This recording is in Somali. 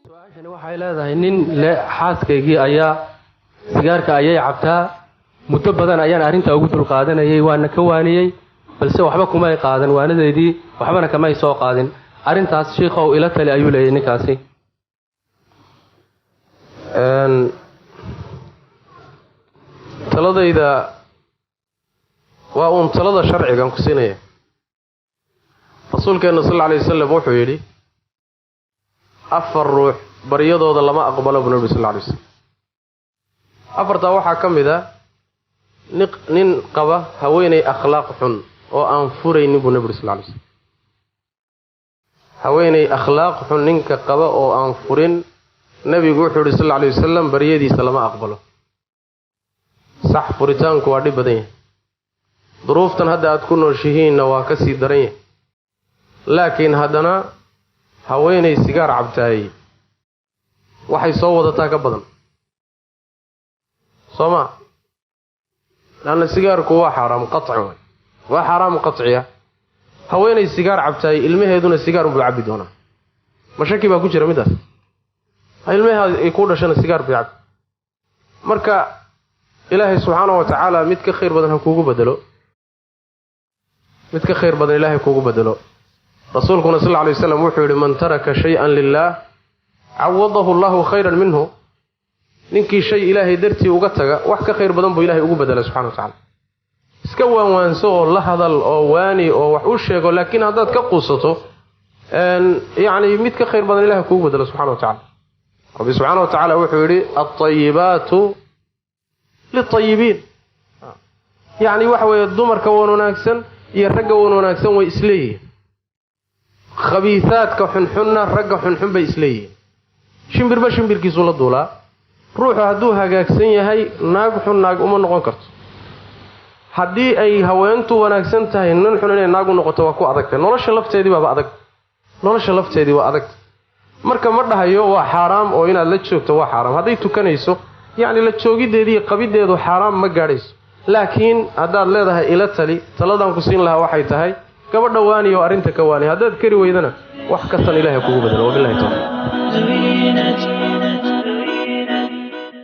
su'aashani waxay leedahay nin le xaaskaygii ayaa sigaarka ayay cabtaa muddo badan ayaan arrintaa ugu dul qaadanayay waana ka waaniyey balse waxba kumay qaadan waanadeedii waxbana kamay soo qaadin arrintaas sheekhow ila tali ayuu leeyahay ninkaasi taladayda waa uun talada sharcigan ku siinaya rasuulkeenna sal alla alay wasalam wuxuu yidhi 4 ruux baryadooda lama aqbalo buu nabi sal alla alay wasalam afartaa waxaa ka mid a nin qaba haweenay akhlaaq xun oo aan furaynin buu nabi sal alla alay wasalam haweenay akhlaaq xun ninka qaba oo aan furin nabigu wuxuu yidhi sal alla alay wasalam baryadiisa lama aqbalo sax furitaanku waa dhib badan yahay duruuftan hadda aad ku nooshihiinna waa ka sii daran yahay laakiin haddana haweenay sigaar cabtaayey waxay soo wadataa ka badan soo ma laanna sigaarku waa xaaraam qaci waay waa xaaraam qaciya haweenay sigaar cabtaayey ilmaheeduna sigaar unbuu cabbi doonaa ma shaki baa ku jira middaas ilmaha ay ku dhashana sigaar bay cabbi marka ilaahay subxaanahu wa tacaala mid ka khayr badan ha kuugu bedelo mid ka khayr badan ilaahay kuugu bedelo rasuulkuna sal alla alay wasalam wuxuu yidhi man taraka shay-an lilaah cawadahu allahu khayran minhu ninkii shay ilaahay dartii uga taga wax ka khayr badan buu ilaahay ugu bedela subxana wa tacala iska waanwaanso oo la hadal oo waani oo wax u sheego laakiin haddaad ka quusato yacni mid ka khayr badan ilahay kuugu bedelo subxana wa tacala rabbi subxaana wa tacaala wuxuu yidhi alطayibaatu lilطayibiin yacni waxa weeye dumarka wan wanaagsan iyo ragga wan wanaagsan way isleeyihiin khabiisaadka xunxunna ragga xunxun bay isleeyihiin shimbirba shimbirkiisuu la duulaa ruuxu hadduu hagaagsan yahay naag xun naag uma noqon karto haddii ay haweentu wanaagsan tahay nin xun inay naag u noqoto waa ku adagtay nolosha lafteedii baaba adag nolosha lafteedii waa adagta marka ma dhahayo waa xaaraam oo inaad la joogto waa xaaraam hadday tukanayso yacni la joogiddeediiyo qabiddeedu xaaraam ma gaadhayso laakiin haddaad leedahay ila tali taladaan ku siin lahaa waxay tahay gabadha waani oo arrinta ka waani haddaad kari weydana wax kastan ilaahay kugu bedelo wabillahi tawfiiq